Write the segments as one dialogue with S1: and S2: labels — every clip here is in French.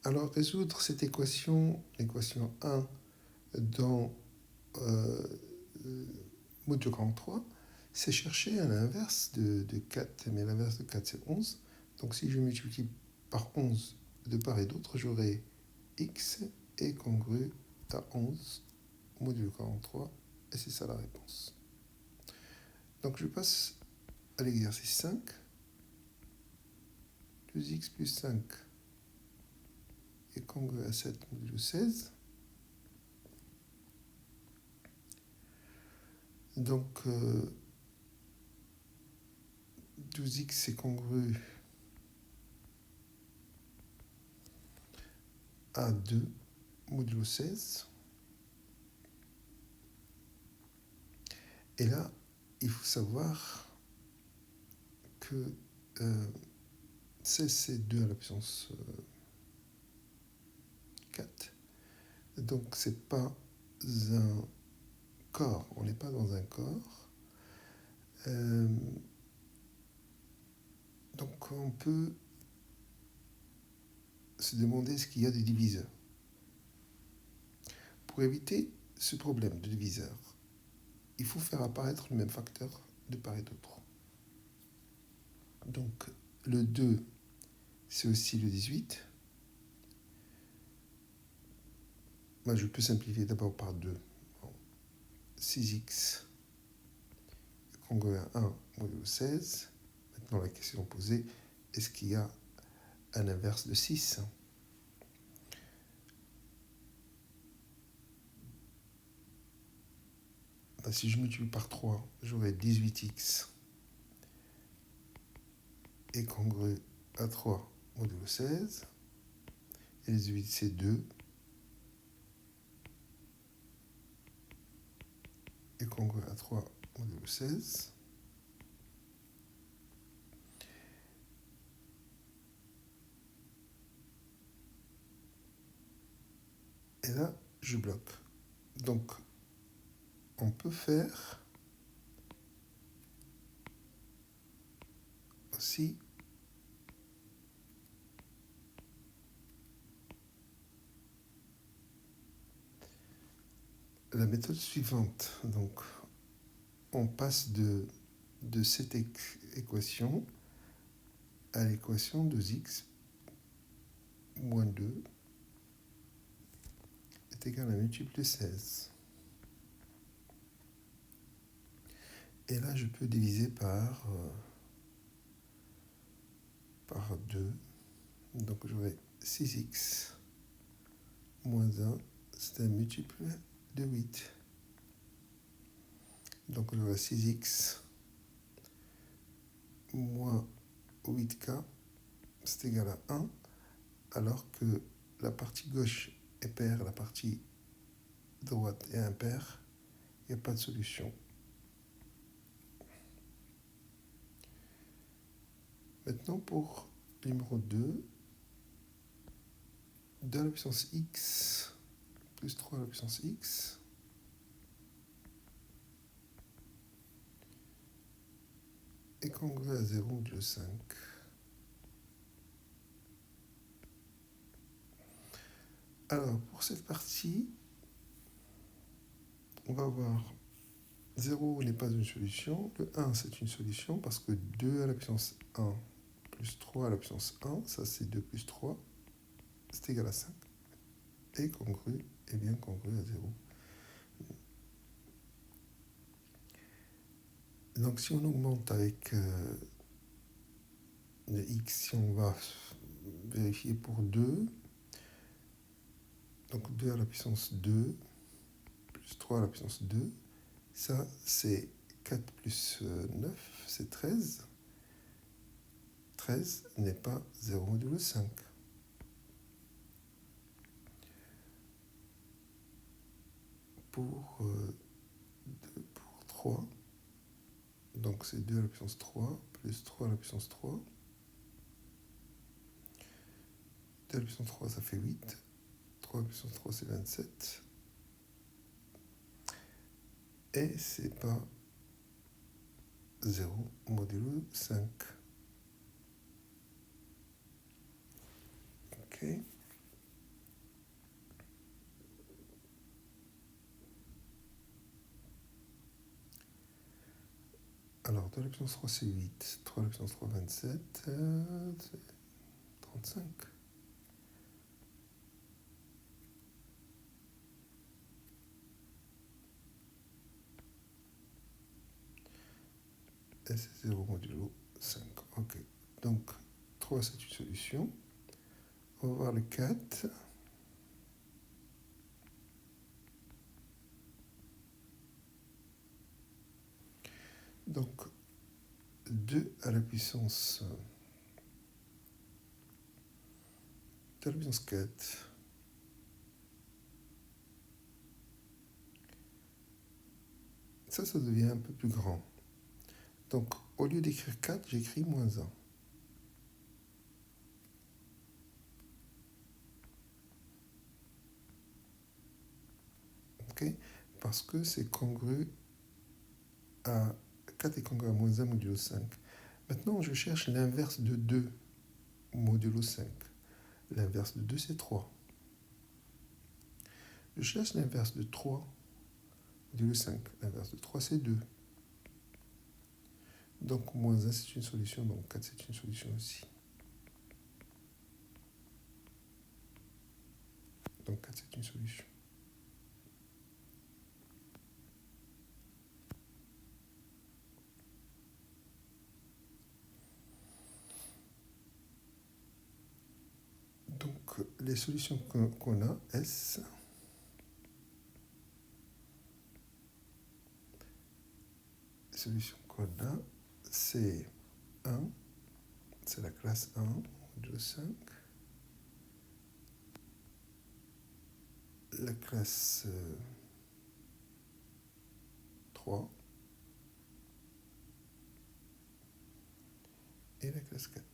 S1: Alors, résoudre cette équation, l'équation 1, dans modulo grand 3, c'est chercher à l'inverse de 4, mais l'inverse de 4, c'est 11. Donc, si je multiplie par 11 de part et d'autre, j'aurai x est congru à 11 modulo grand 3, et c'est ça la réponse. Donc, je passe à l'exercice 5. 2x plus 5 est congru à 7 modulo 16. Donc, 12x est congru à 2 modulo 16. Et là, il faut savoir que 16, c'est 2 à la puissance 4. Donc, ce n'est pas un corps. On n'est pas dans un corps. Donc, on peut se demander ce qu'il y a de diviseur. Pour éviter ce problème de diviseur, il faut faire apparaître le même facteur de part et d'autre. Donc, le 2, c'est aussi le 18. Moi, je peux simplifier d'abord par 2. 6x congru à 1 modulo 16. Maintenant, la question posée, est-ce qu'il y a un inverse de 6 ? Si je multiplie par 3, j'aurai 18x est congru à 3 modulo 16. Et les 18, c'est 2. Est congru à 3 modulo 16. Et là, je bloque. Donc, on peut faire aussi la méthode suivante. Donc, on passe de cette équation à l'équation 2x moins 2 est égal à multiple de 16. Et là, je peux diviser par 2. Donc, j'aurai 6x moins 1, c'est un multiple de 8. Donc, j'aurai 6x moins 8k, c'est égal à 1, alors que la partie gauche est paire, la partie droite est impaire, il n'y a pas de solution. Maintenant, pour le numéro 2, 2 à la puissance x plus 3 à la puissance x est congru à 0 modulo 5. Alors, pour cette partie, on va voir 0 n'est pas une solution. Le 1, c'est une solution parce que 2 à la puissance 1 plus 3 à la puissance 1, ça c'est 2 plus 3, c'est égal à 5. Et congru est bien congru à 0. Donc si on augmente avec le x, si on va vérifier pour 2, donc 2 à la puissance 2 plus 3 à la puissance 2, ça c'est 4 plus 9, c'est 13. 13 n'est pas 0 modulo 5. Pour 3, donc c'est 2 à la puissance 3 plus 3 à la puissance 3. 2 à la puissance 3, ça fait 8. 3 à la puissance 3, c'est 27. Et c'est pas 0 modulo 5. Ok. Alors, 2 à la puissance 3, c'est 8. 3 à la puissance 3, 27. C'est 35. Et c'est 0 modulo 5. Ok. Donc, 3, c'est une solution. On va voir le 4. Donc, 2 à la puissance 4. Ça devient un peu plus grand. Donc, au lieu d'écrire 4, j'écris -1. Ok? Parce que c'est congru à 4 est congru à -1 modulo 5. Maintenant, je cherche l'inverse de 2 modulo 5. L'inverse de 2, c'est 3. Je cherche l'inverse de 3 modulo 5. L'inverse de 3, c'est 2. Donc, -1, c'est une solution. Donc, 4, c'est une solution aussi. Donc, 4, c'est une solution. Donc, les solutions qu'on a, S, les solutions qu'on a, c'est 1, c'est la classe 1, modulo 5. La classe 3 et la classe 4.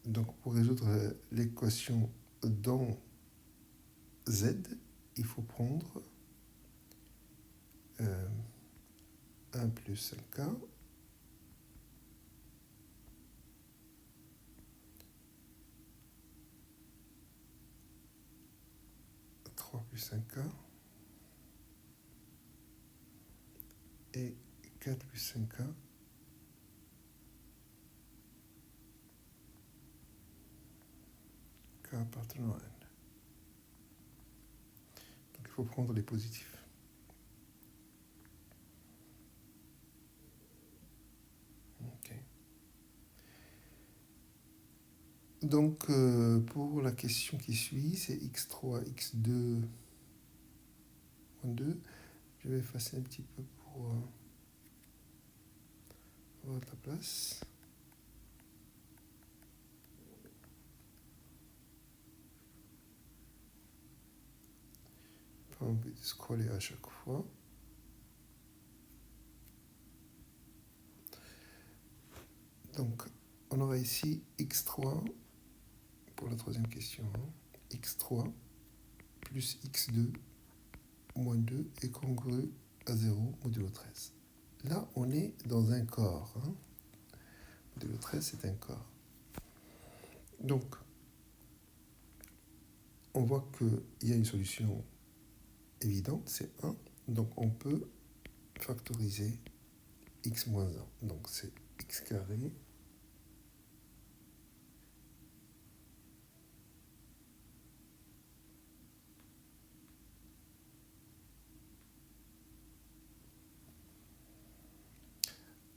S1: Donc, pour résoudre l'équation dans Z, il faut prendre 1 plus 5K plus 5K et 4 plus 5K K appartenant à N. Donc il faut prendre les positifs. Okay. Donc pour la question qui suit, c'est x3, x2, 2. Je vais effacer un petit peu pour avoir de la place. Pas envie de scroller à chaque fois. Donc, on aura ici x3 pour la troisième question. x3 plus x2 moins 2 est congru à 0 modulo 13. Là, on est dans un corps. Modulo 13, c'est un corps. Donc, on voit qu'il y a une solution évidente, c'est 1. Donc, on peut factoriser x moins 1. Donc, c'est x carré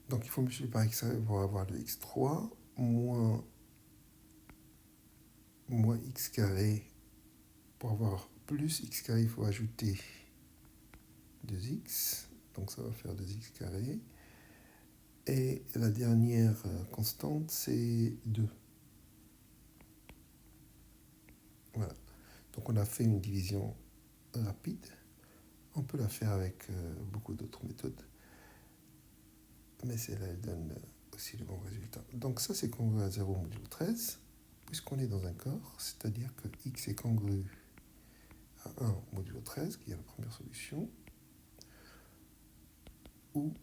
S1: donc il faut multiplier par x carré pour avoir le x3 moins x carré. Pour avoir plus x carré, il faut ajouter 2x. Donc ça va faire 2x carré. Et la dernière constante, c'est 2. Voilà. Donc on a fait une division rapide. On peut la faire avec beaucoup d'autres méthodes. Mais celle-là, elle donne aussi le bon résultat. Donc ça, c'est congru à 0 modulo 13, puisqu'on est dans un corps, c'est-à-dire que x est congru à 1 modulo 13, qui est la première solution, ou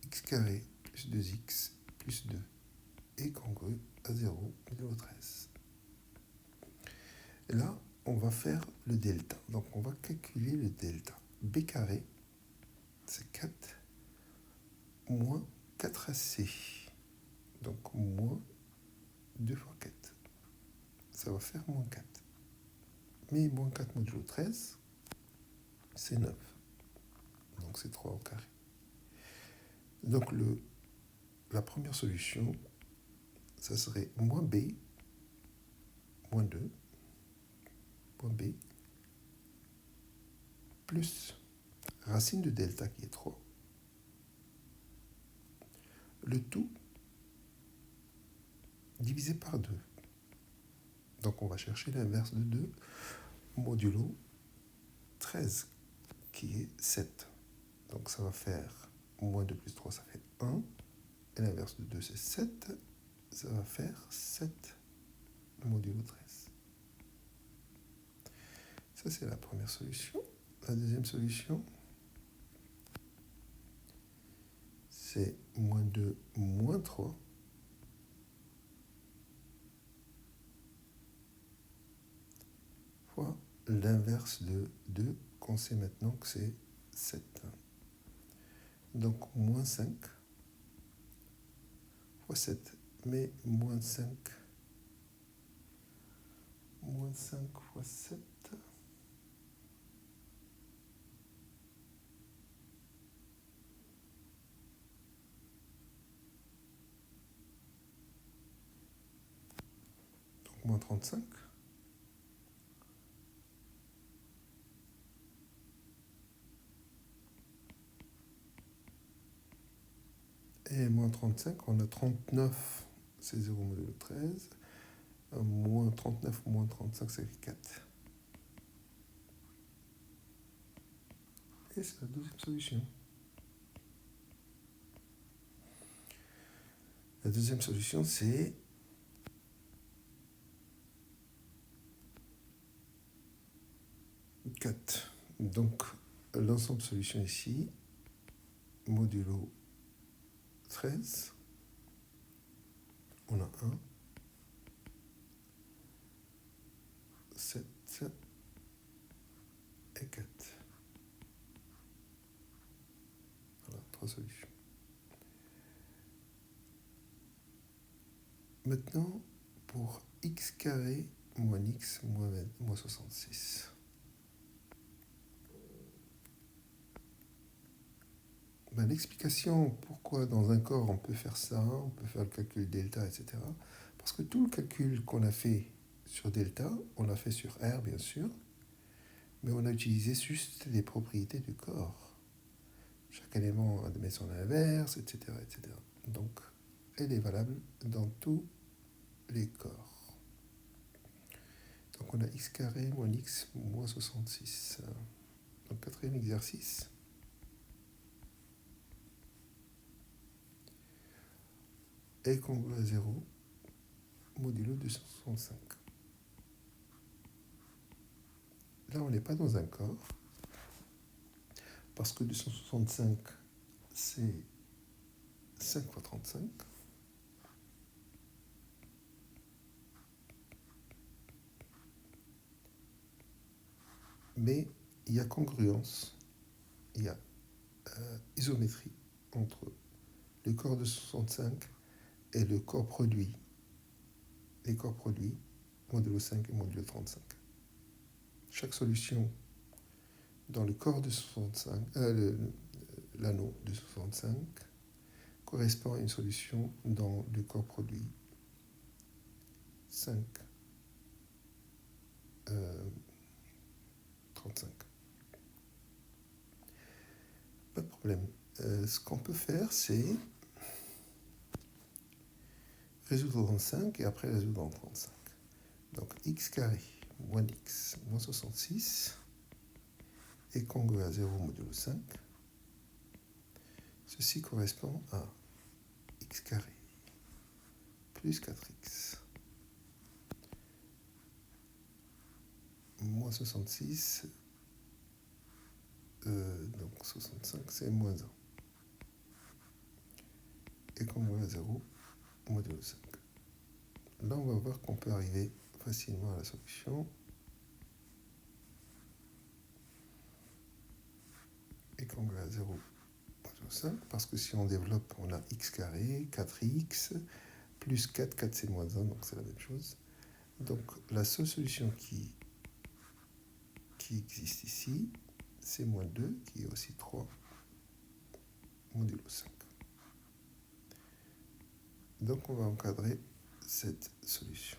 S1: x carré plus 2x plus 2 est congru à 0 modulo 13. Et là, on va faire le delta. Donc, on va calculer le delta. b carré, c'est 4, moins 4ac. Donc moins 2 fois 4. Ça va faire moins 4. Mais moins 4 modulo 13, c'est 9. Donc c'est 3 au carré. Donc la première solution, ça serait moins b, moins 2, moins b, plus racine de delta qui est 3, le tout divisé par 2. Donc on va chercher l'inverse de 2 modulo 13 qui est 7. Donc ça va faire moins 2 plus 3, ça fait 1. Et l'inverse de 2 c'est 7. Ça va faire 7 modulo 13. Ça c'est la première solution. La deuxième solution, c'est moins 2 moins 3 fois l'inverse de 2, qu'on sait maintenant que c'est 7. Donc moins 5 fois 7. Mais moins 5 fois 7, donc moins 35. Et moins 35, on a 39, c'est 0 modulo 13. Moins 39 moins 35, ça fait 4. Et c'est la deuxième solution. La deuxième solution, c'est quatre. Donc, l'ensemble de solutions ici, modulo 13, on a 1, 7 et 4. Voilà, 3 solutions. Maintenant, pour x carré moins x moins 66. Ben, l'explication pourquoi dans un corps on peut faire ça, on peut faire le calcul delta, etc. Parce que tout le calcul qu'on a fait sur delta, on l'a fait sur R bien sûr, mais on a utilisé juste les propriétés du corps. Chaque élément admet son inverse, etc., etc. Donc, elle est valable dans tous les corps. Donc on a x carré moins x moins 66. Donc quatrième exercice. Est congrue à 0 modulo 265. Là, on n'est pas dans un corps, parce que 265, c'est 5 fois 35. Mais il y a congruence, il y a isométrie entre le corps de 65 et le corps produit. Les corps produits, modulo 5 et modulo 35. Chaque solution dans le corps de 65, l'anneau de 65, correspond à une solution dans le corps produit 5, 35. Pas de problème. Ce qu'on peut faire, c'est résoudre en 5 et après résoudre en 35. Donc x carré moins x moins 66 est congrue à 0 modulo 5. Ceci correspond à x carré plus 4x moins 66, donc 65 c'est moins 1, est congrue à 0 modulo 5. Là on va voir qu'on peut arriver facilement à la solution. est congrue à 0 modulo 5, parce que si on développe, on a x carré, 4x, plus 4, 4 c'est moins 1, donc c'est la même chose. Donc la seule solution qui existe ici, c'est moins 2, qui est aussi 3 modulo 5. Donc on va encadrer cette solution.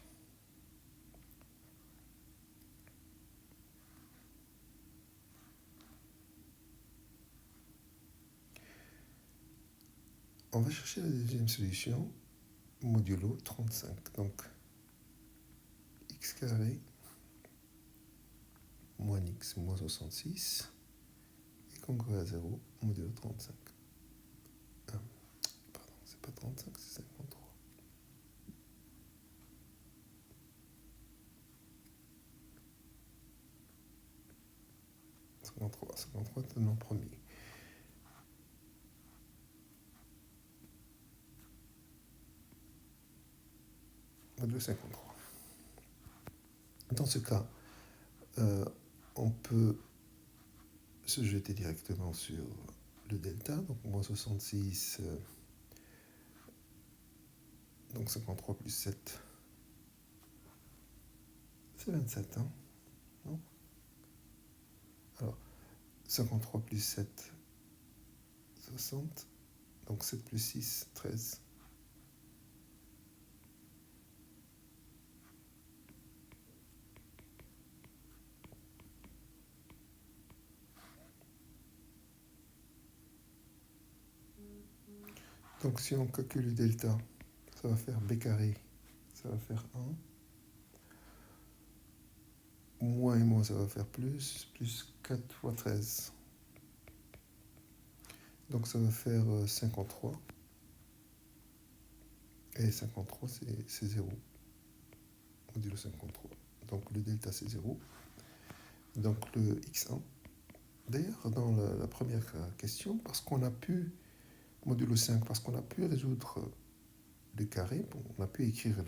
S1: On va chercher la deuxième solution, modulo 35. Donc x carré moins x moins 66 est congru à 0 modulo 35. Pardon, c'est pas 35, c'est 53. 53 est un nom premier. Modulo 53. Dans ce cas, on peut se jeter directement sur le delta, donc moins 66, donc 53 plus 7, c'est 27, hein, non? Alors, 53 plus 7, 60, donc 7 plus 6, 13. Donc si on calcule le delta, ça va faire b carré, ça va faire 1. Moins et moins, ça va faire plus 4 fois 13. Donc ça va faire 53. Et 53, c'est 0. Modulo 53. Donc le delta, c'est 0. Donc le x1. D'ailleurs, dans la première question, parce qu'on a pu, modulo 5, parce qu'on a pu résoudre le carré, bon, on a pu écrire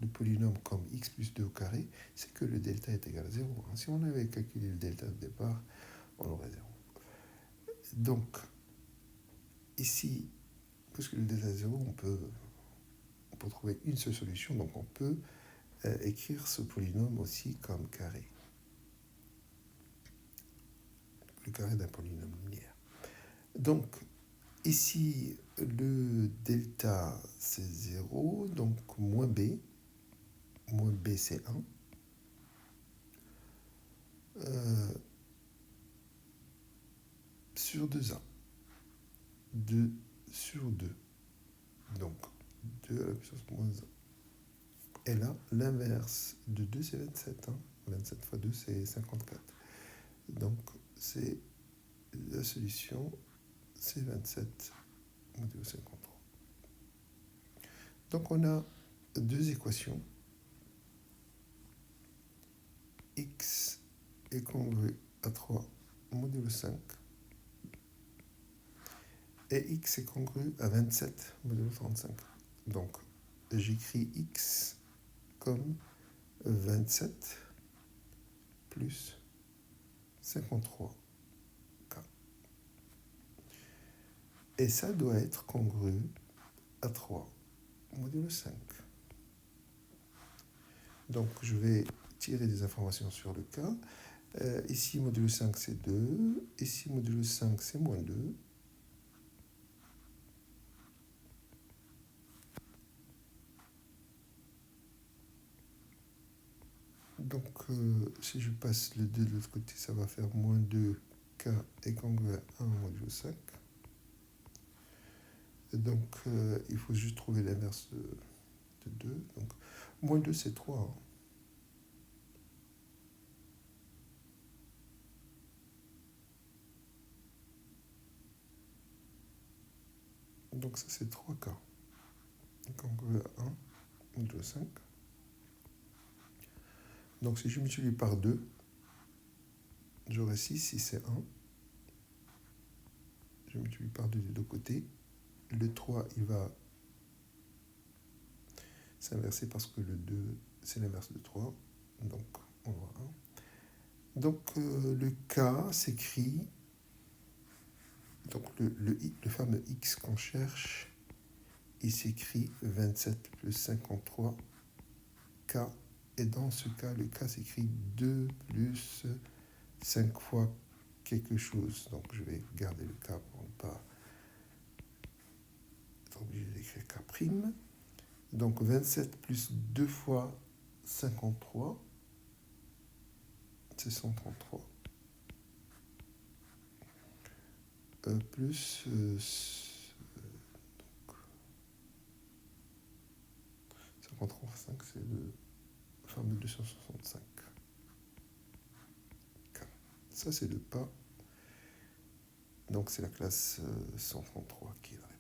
S1: le polynôme comme x plus 2 au carré, c'est que le delta est égal à 0. Si on avait calculé le delta au départ, on aurait 0. Donc, ici, puisque le delta est 0, on peut trouver une seule solution, donc on peut écrire ce polynôme aussi comme carré. Le carré d'un polynôme linéaire. Donc, ici, le delta, c'est 0, donc moins b c'est 1. Sur 2a. 2 sur 2. Donc, 2 à la puissance moins 1. Et là, l'inverse de 2, c'est 27. 27 fois 2, c'est 54. Donc, c'est la solution, c'est 27 modulo 53. Donc, on a deux équations. X est congru à 3 modulo 5. Et x est congru à 27 modulo 35. Donc, j'écris x comme 27 plus 53k. Et ça doit être congru à 3 modulo 5. Donc, je vais tirer des informations sur le cas. Ici, modulo 5, c'est 2. Ici, modulo 5, c'est moins 2. Donc, si je passe le 2 de l'autre côté, ça va faire moins 2k est congru à 1 modulo 5. Donc, il faut juste trouver l'inverse de 2. Donc, moins 2, c'est 3. Donc, ça, c'est 3k. Congru à 1 modulo 5. Donc, si je multiplie par 2, j'aurai 6, 6 c'est 1. Je multiplie par 2 des deux côtés. Le 3, il va s'inverser parce que le 2, c'est l'inverse de 3. Donc, on aura 1. Donc, le K s'écrit Donc le fameux x qu'on cherche, il s'écrit 27 plus 53 k. Et dans ce cas, le k s'écrit 2 plus 5 fois quelque chose. Donc je vais garder le k pour ne pas être obligé d'écrire k'. Donc 27 plus 2 fois 53, c'est 133. Plus 53,5, c'est le fameux 265. Ça, c'est le pas. Donc, c'est la classe 133 qui est la réponse.